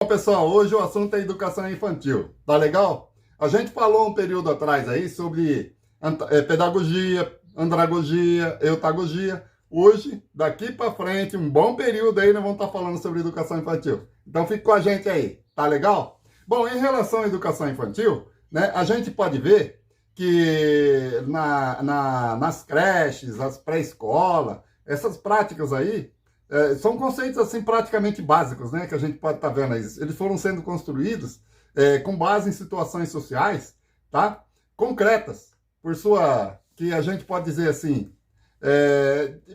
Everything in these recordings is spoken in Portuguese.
Bom, pessoal, hoje o assunto é educação infantil, tá legal? A gente falou um período atrás aí sobre pedagogia, andragogia, eutagogia. Hoje, daqui para frente, um bom período aí, nós vamos estar falando sobre educação infantil. Então fique com a gente aí, tá legal? Bom, em relação à educação infantil, né, a gente pode ver que nas creches, as pré-escola, essas práticas aí, são conceitos assim praticamente básicos, né, que a gente pode estar vendo aí. Eles foram sendo construídos com base em situações sociais, tá, concretas, por sua, que a gente pode dizer assim,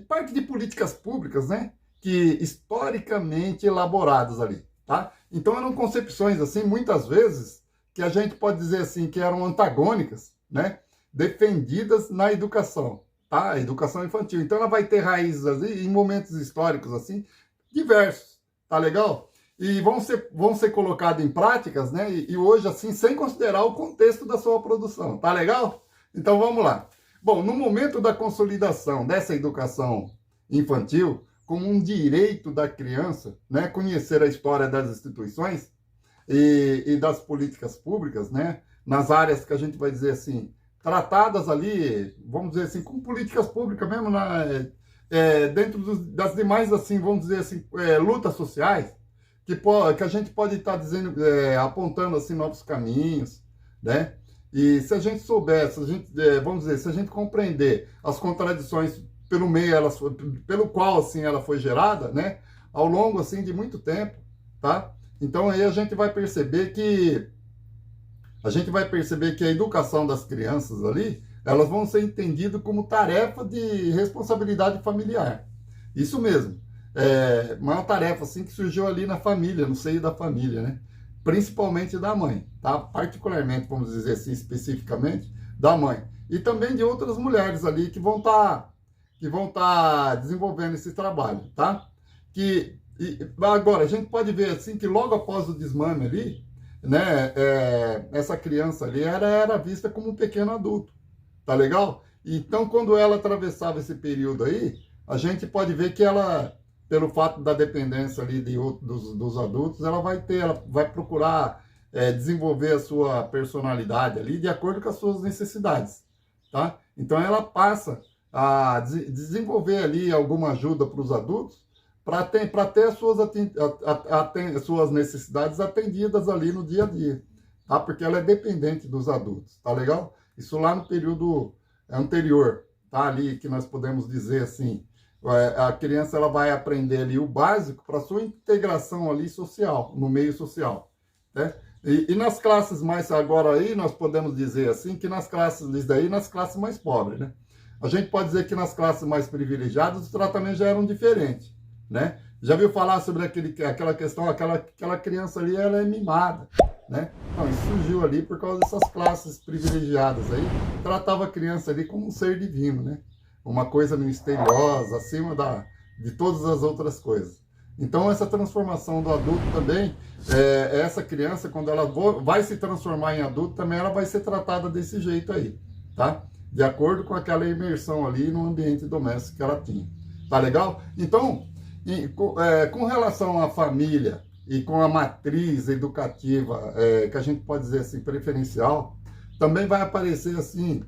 parte de políticas públicas, né, que historicamente elaboradas ali, tá. Então eram concepções assim, muitas vezes, que a gente pode dizer assim que eram antagônicas, né, defendidas na educação. Tá? A educação infantil. Então ela vai ter raízes assim, em momentos históricos assim, diversos, tá legal? E vão ser colocados em práticas, né? E hoje, assim, sem considerar o contexto da sua produção, tá legal? Então vamos lá. Bom, no momento da consolidação dessa educação infantil, como um direito da criança, né? Conhecer a história das instituições e das políticas públicas, né? Nas áreas que a gente vai dizer assim, tratadas ali, vamos dizer assim, com políticas públicas mesmo, dentro das demais, assim, vamos dizer assim, lutas sociais, que a gente pode estar dizendo, apontando assim novos caminhos, né? E se a gente souber, se a gente, vamos dizer, se a gente compreender as contradições pelo meio, pelo qual assim ela foi gerada, né? Ao longo assim de muito tempo, tá? Então aí a gente vai perceber que a educação das crianças ali, elas vão ser entendidas como tarefa de responsabilidade familiar. Isso mesmo. Uma tarefa assim que surgiu ali na família, no seio da família, né? Principalmente da mãe, tá? Particularmente, vamos dizer assim, especificamente, da mãe. E também de outras mulheres ali que vão tá desenvolvendo esse trabalho, tá? Agora, a gente pode ver assim que logo após o desmame ali, né, essa criança ali era vista como um pequeno adulto, tá legal? Então, quando ela atravessava esse período aí, a gente pode ver que ela, pelo fato da dependência ali dos adultos, ela vai procurar desenvolver a sua personalidade ali de acordo com as suas necessidades, tá? Então, ela passa a desenvolver ali alguma ajuda para os adultos, para ter as suas necessidades atendidas ali no dia a dia, tá? Porque ela é dependente dos adultos, tá legal? Isso lá no período anterior, tá? Ali que nós podemos dizer assim, a criança ela vai aprender ali o básico para sua integração ali social, no meio social, né? E nas classes mais agora aí, nós podemos dizer assim, que nas classes mais pobres, né? A gente pode dizer que nas classes mais privilegiadas os tratamentos já eram diferentes, né? Já viu falar sobre aquela questão, aquela criança ali, ela é mimada, né? Não, isso surgiu ali por causa dessas classes privilegiadas aí, tratava a criança ali como um ser divino, né? Uma coisa misteriosa, acima de todas as outras coisas. Então, essa transformação do adulto também, essa criança, quando ela vai se transformar em adulto, também ela vai ser tratada desse jeito aí, tá? De acordo com aquela imersão ali no ambiente doméstico que ela tinha. Tá legal? Então, com relação à família e com a matriz educativa, que a gente pode dizer assim, preferencial, também vai aparecer assim,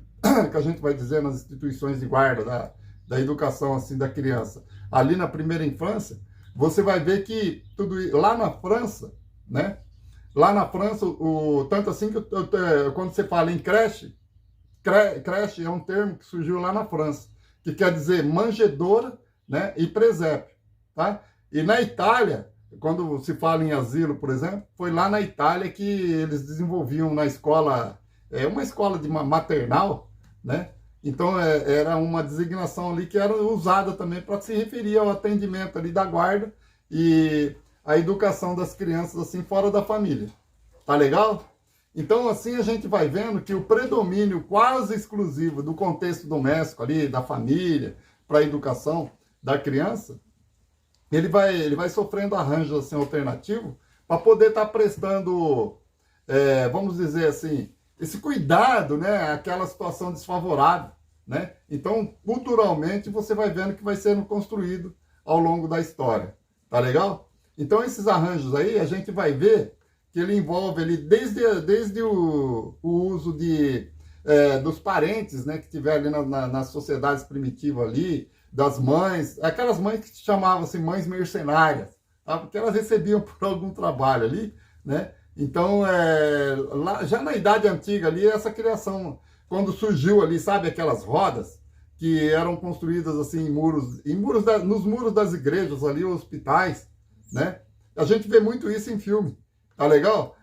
que a gente vai dizer nas instituições de guarda da educação assim da criança. Ali na primeira infância, você vai ver que lá na França, né? Lá na França, tanto assim que quando você fala em creche é um termo que surgiu lá na França, que quer dizer manjedoura, né, e presépio, tá? E na Itália, quando se fala em asilo, por exemplo, foi lá na Itália que eles desenvolviam na escola, uma escola de maternal, né? Então era uma designação ali que era usada também para se referir ao atendimento ali da guarda e a educação das crianças assim fora da família. Tá legal? Então, assim, a gente vai vendo que o predomínio quase exclusivo do contexto doméstico ali, da família, para a educação da criança, ele vai sofrendo arranjos assim, alternativos para poder estar prestando, vamos dizer assim, esse cuidado, né, àquela situação desfavorável, né? Então, culturalmente, você vai vendo que vai sendo construído ao longo da história. Tá legal? Então, esses arranjos aí, a gente vai ver que ele envolve ali desde o uso dos parentes, né, que tiver ali nas sociedades primitivas ali, das mães, aquelas mães que se chamavam assim, mães mercenárias, tá? Porque elas recebiam por algum trabalho ali, né? Então, já na Idade Antiga ali, essa criação, quando surgiu ali, sabe, aquelas rodas que eram construídas assim nos muros das igrejas ali, hospitais, né? A gente vê muito isso em filme, tá legal?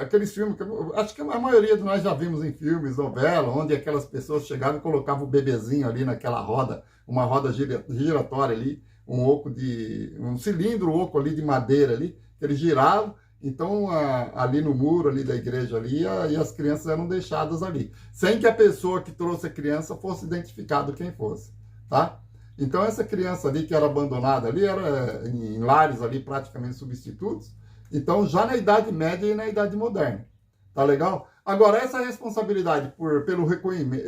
Aqueles filmes, acho que a maioria de nós já vimos em filmes, novela, onde aquelas pessoas chegavam e colocavam o bebezinho ali naquela roda, uma roda giratória ali, um cilindro oco ali de madeira ali, que eles giravam. Então, ali no muro ali da igreja ali, e as crianças eram deixadas ali, sem que a pessoa que trouxe a criança fosse identificado quem fosse, tá? Então, essa criança ali que era abandonada ali, era em lares ali praticamente substitutos, então já na Idade Média e na Idade Moderna, tá legal? Agora, essa responsabilidade pelo recolhimento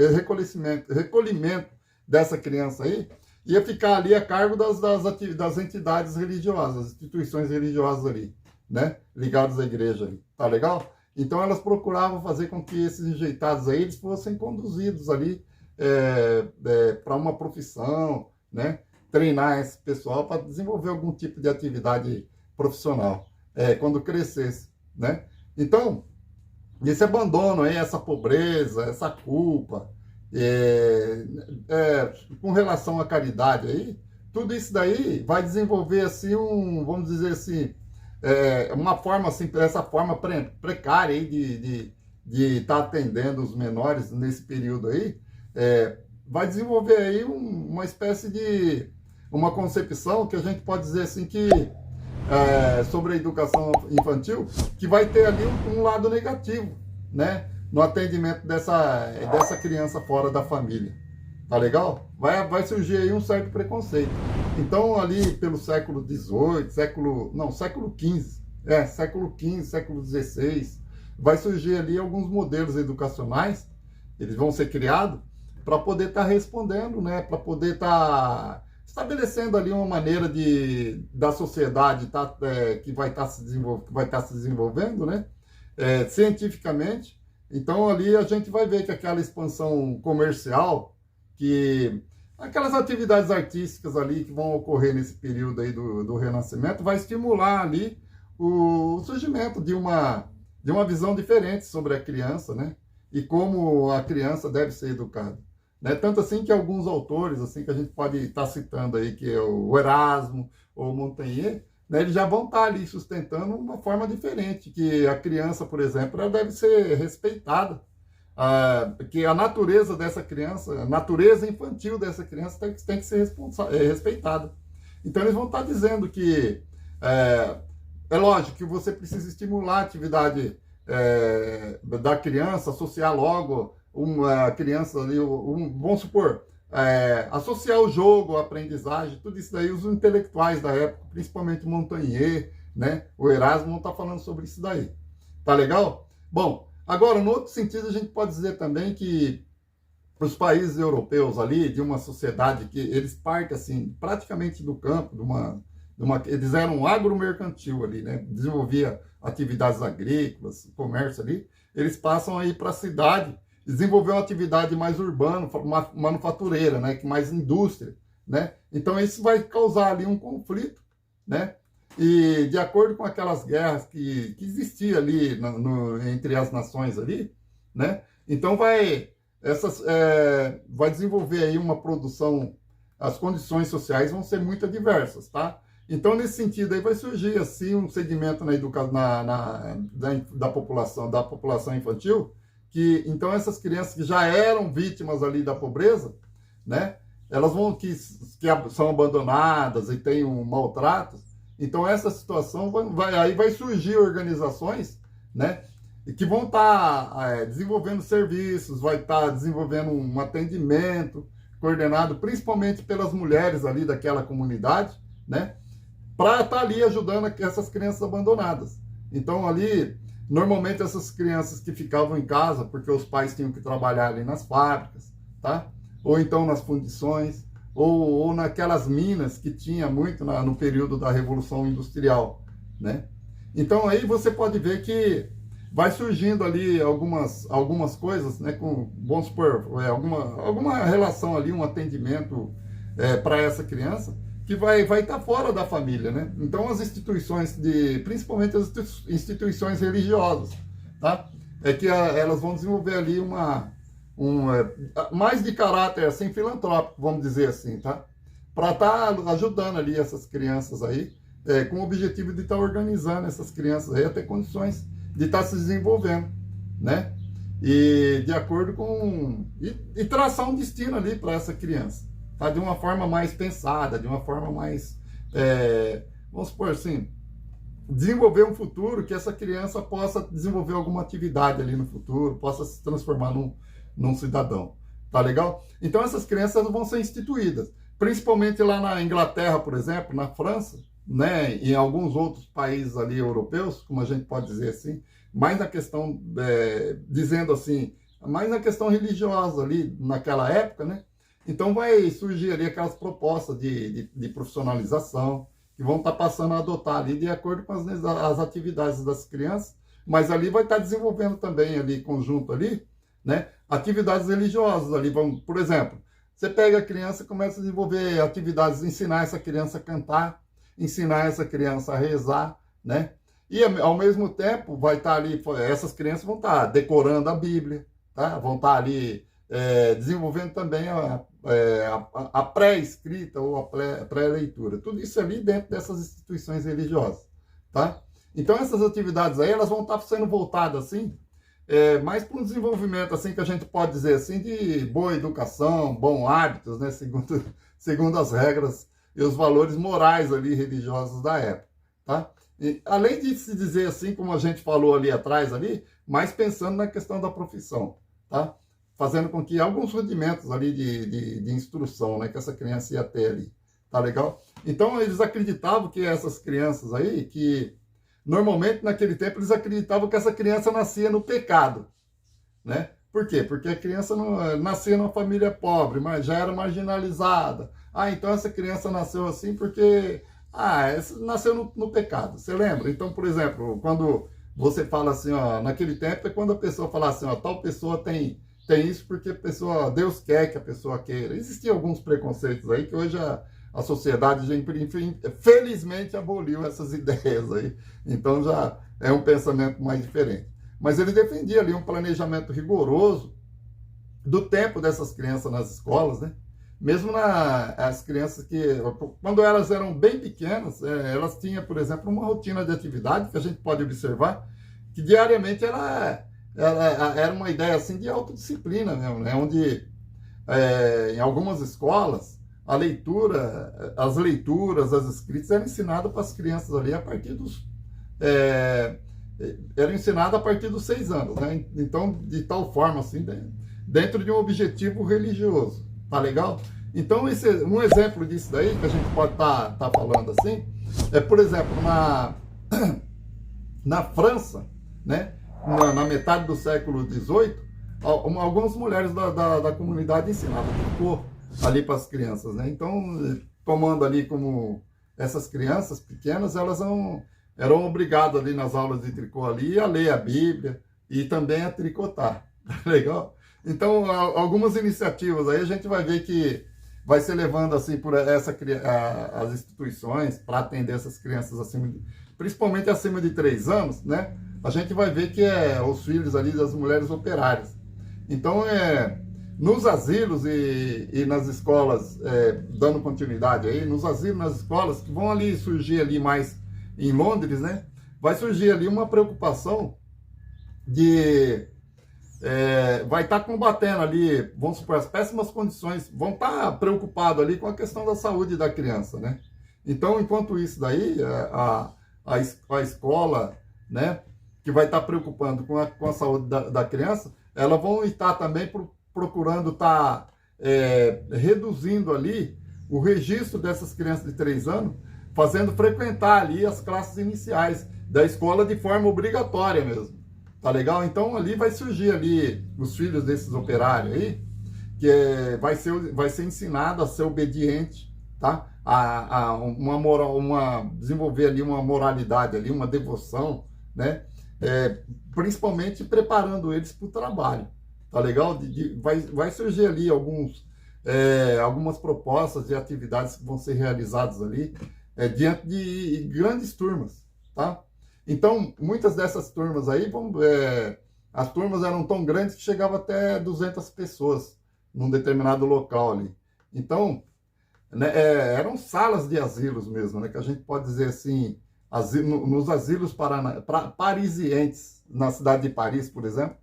dessa criança aí, ia ficar ali a cargo das entidades religiosas, instituições religiosas ali, né, ligados à igreja, tá legal? Então elas procuravam fazer com que esses rejeitados aí eles fossem conduzidos ali para uma profissão, né, treinar esse pessoal para desenvolver algum tipo de atividade profissional quando crescesse, né? Então esse abandono aí, essa pobreza, essa culpa, com relação à caridade aí, tudo isso daí vai desenvolver assim vamos dizer assim, uma forma assim, essa forma precária aí de estar atendendo os menores nesse período aí, vai desenvolver aí uma espécie de uma concepção que a gente pode dizer assim que sobre a educação infantil, que vai ter ali um lado negativo, né, no atendimento dessa criança fora da família. Tá legal? Vai surgir aí um certo preconceito. Então, ali pelo século XVIII, século XV, século XVI, vai surgir ali alguns modelos educacionais, eles vão ser criados para poder estar respondendo, né? Para poder estar estabelecendo ali uma maneira da sociedade que vai estar se desenvolvendo, né? Cientificamente. Então, ali a gente vai ver que aquela expansão comercial, que aquelas atividades artísticas ali que vão ocorrer nesse período aí do Renascimento, vai estimular ali o surgimento de uma visão diferente sobre a criança, né? E como a criança deve ser educada, né? Tanto assim que alguns autores, assim, que a gente pode estar citando aí, que é o Erasmo ou o Montaigne, né, eles já vão estar ali sustentando uma forma diferente, que a criança, por exemplo, ela deve ser respeitada, que a natureza dessa criança, a natureza infantil dessa criança tem que ser respeitada. Então eles vão estar dizendo que é lógico que você precisa estimular a atividade da criança, associar logo uma criança ali, vamos supor, associar o jogo, a aprendizagem, tudo isso daí, os intelectuais da época, principalmente Montaigne, né, o Erasmo, vão estar falando sobre isso daí. Tá legal? Bom, agora, no outro sentido, a gente pode dizer também que os países europeus ali, de uma sociedade que eles partem assim, praticamente do campo, eles eram agromercantil ali, né? Desenvolvia atividades agrícolas, comércio ali, eles passam aí para a cidade, desenvolver uma atividade mais urbana, manufatureira, né? Que mais indústria, né? Então isso vai causar ali um conflito, né? E de acordo com aquelas guerras que existia ali entre as nações ali, né? Então vai desenvolver aí uma produção, as condições sociais vão ser muito adversas, tá? Então, nesse sentido, aí vai surgir assim um segmento da população infantil, que então essas crianças que já eram vítimas ali da pobreza, né? Elas que são abandonadas e têm um maltrato. Então, essa situação vai surgir organizações, né, que vão estar desenvolvendo serviços, vai estar desenvolvendo um atendimento coordenado principalmente pelas mulheres ali daquela comunidade, né, para estar ali ajudando essas crianças abandonadas. Então, ali, normalmente essas crianças que ficavam em casa, porque os pais tinham que trabalhar ali nas fábricas, tá? Ou então nas fundições, ou naquelas minas que tinha muito no período da Revolução Industrial, né? Então aí você pode ver que vai surgindo ali algumas coisas, né, vamos supor, alguma relação ali, um atendimento para essa criança, que vai estar fora da família, né? Então as instituições, principalmente as instituições religiosas, tá? Elas vão desenvolver ali mais de caráter assim, filantrópico, vamos dizer assim, tá? Para estar ajudando ali essas crianças aí, com o objetivo de estar organizando essas crianças aí a ter condições de estar se desenvolvendo, né? E de acordo com... E traçar um destino ali para essa criança, tá? De uma forma mais pensada, de uma forma mais... vamos supor assim, desenvolver um futuro que essa criança possa desenvolver alguma atividade ali no futuro, possa se transformar num cidadão, tá legal? Então essas crianças vão ser instituídas, principalmente lá na Inglaterra, por exemplo, na França, né, em alguns outros países ali europeus, como a gente pode dizer assim, mais na questão, dizendo assim, mais na questão religiosa ali naquela época, né? Então vai surgir ali aquelas propostas de profissionalização, que vão estar passando a adotar ali de acordo com as atividades das crianças, mas ali vai estar desenvolvendo também ali, conjunto ali, né, atividades religiosas ali, por exemplo, você pega a criança e começa a desenvolver atividades, ensinar essa criança a cantar, ensinar essa criança a rezar, né? E ao mesmo tempo vai estar ali, essas crianças vão estar decorando a Bíblia, tá? Vão estar ali desenvolvendo também a pré-escrita ou a pré-leitura. Tudo isso ali dentro dessas instituições religiosas, tá? Então essas atividades aí, elas vão estar sendo voltadas assim, mais para um desenvolvimento assim que a gente pode dizer assim de boa educação, bons hábitos, né? Segundo as regras e os valores morais ali religiosos da época, tá? E, além de se dizer assim, como a gente falou ali atrás ali, mas pensando na questão da profissão, tá? Fazendo com que alguns rudimentos ali de instrução, né, que essa criança ia ter ali, tá legal? Então eles acreditavam que essas crianças aí, que normalmente naquele tempo eles acreditavam que essa criança nascia no pecado, né? Por quê? Porque a criança não nascia numa família pobre, mas já era marginalizada. Então essa criança nasceu assim porque nasceu no pecado. Você lembra? Então, por exemplo, quando você fala assim, ó, naquele tempo é quando a pessoa fala assim, ó, tal pessoa tem isso porque Deus quer que a pessoa queira. Existiam alguns preconceitos aí que hoje a sociedade já, felizmente, aboliu essas ideias aí. Então já é um pensamento mais diferente. Mas ele defendia ali um planejamento rigoroso do tempo dessas crianças nas escolas, né? Mesmo as crianças que, quando elas eram bem pequenas, elas tinham, por exemplo, uma rotina de atividade que a gente pode observar, que diariamente ela era uma ideia assim de autodisciplina mesmo, né? Onde em algumas escolas as leituras, as escritas eram ensinadas para as crianças ali a partir era ensinado a partir dos 6 anos, né? Então, de tal forma, assim, dentro de um objetivo religioso, tá legal? Então, um exemplo disso daí, que a gente pode tá falando assim, por exemplo, na França, né? Na metade do século XVIII, algumas mulheres da comunidade ensinavam tricô ali para as crianças, né? Então, tomando ali como essas crianças pequenas, elas eram obrigadas ali nas aulas de tricô ali a ler a Bíblia e também a tricotar, legal? Então, algumas iniciativas aí a gente vai ver que vai ser levando assim por as instituições para atender essas crianças principalmente acima de 3 anos, né? A gente vai ver que os filhos ali das mulheres operárias. Então, nos asilos e nas escolas, dando continuidade aí, nos asilos, nas escolas, que vão ali surgir ali mais em Londres, né? Vai surgir ali uma preocupação vai estar combatendo ali, vamos supor, as péssimas condições, vão estar preocupados ali com a questão da saúde da criança, né? Então, enquanto isso daí, a escola, né, que vai estar preocupando com a saúde da criança, elas vão estar também procurando estar reduzindo ali o registro dessas crianças de 3 anos, fazendo frequentar ali as classes iniciais da escola de forma obrigatória mesmo, tá legal? Então ali vai surgir ali os filhos desses operários aí, vai ser ensinado a ser obediente, tá? Uma moral, desenvolver ali uma moralidade ali, uma devoção, né? Principalmente preparando eles para o trabalho, tá legal? Vai surgir ali algumas propostas de atividades que vão ser realizadas ali diante de grandes turmas, tá? Então, muitas dessas turmas aí, as turmas eram tão grandes que chegava até 200 pessoas num determinado local ali. Então, né, eram salas de asilos mesmo, né, que a gente pode dizer assim, nos asilos parisienses, na cidade de Paris, por exemplo,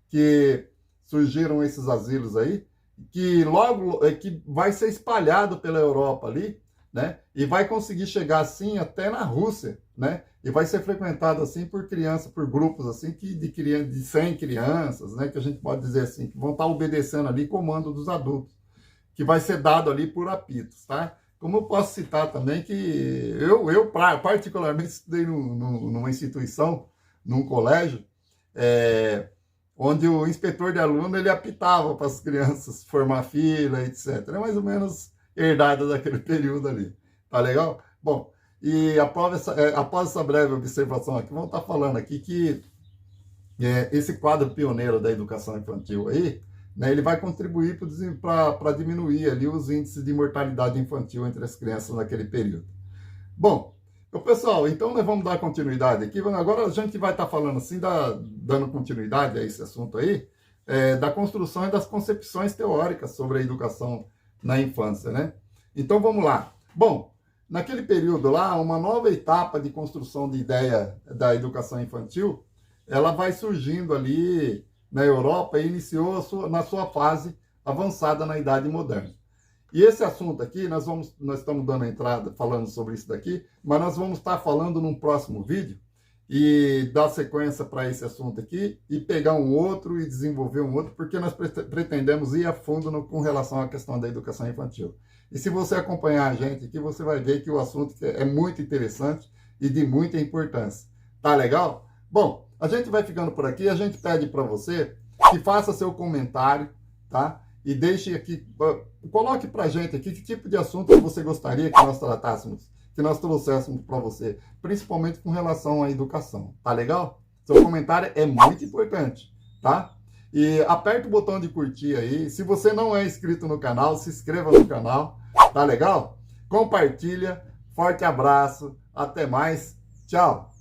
que surgiram esses asilos aí, que logo que vai ser espalhado pela Europa ali, né, e vai conseguir chegar assim até na Rússia, né, e vai ser frequentado assim por crianças, por grupos assim de 100 crianças, né, que a gente pode dizer assim, que vão estar obedecendo ali comando dos adultos, que vai ser dado ali por apitos, tá? Como eu posso citar também que eu particularmente estudei numa instituição, num colégio, onde o inspetor de aluno ele apitava para as crianças formar fila, etc. É mais ou menos herdado daquele período ali. Tá legal? Bom, e após essa breve observação aqui, vamos estar falando aqui que esse quadro pioneiro da educação infantil aí, né, ele vai contribuir para diminuir ali os índices de mortalidade infantil entre as crianças naquele período. Bom, pessoal, então nós vamos dar continuidade aqui. Agora a gente vai estar falando assim, dando continuidade a esse assunto aí, da construção e das concepções teóricas sobre a educação na infância, né? Então vamos lá. Bom, naquele período lá, uma nova etapa de construção de ideia da educação infantil, ela vai surgindo ali na Europa e iniciou na sua fase avançada na Idade Moderna. E esse assunto aqui, nós estamos dando entrada, falando sobre isso daqui, mas nós vamos estar falando num próximo vídeo e dar sequência para esse assunto aqui e pegar um outro e desenvolver um outro, porque nós pretendemos ir a fundo com relação à questão da educação infantil. E se você acompanhar a gente aqui, você vai ver que o assunto é muito interessante e de muita importância. Tá legal? Bom, a gente vai ficando por aqui, a gente pede para você que faça seu comentário, tá? E deixe aqui, coloque pra gente aqui que tipo de assunto você gostaria que nós tratássemos, que nós trouxéssemos para você, principalmente com relação à educação, tá legal? Seu comentário é muito importante, tá? E aperta o botão de curtir aí, se você não é inscrito no canal, se inscreva no canal, tá legal? Compartilha, forte abraço, até mais, tchau!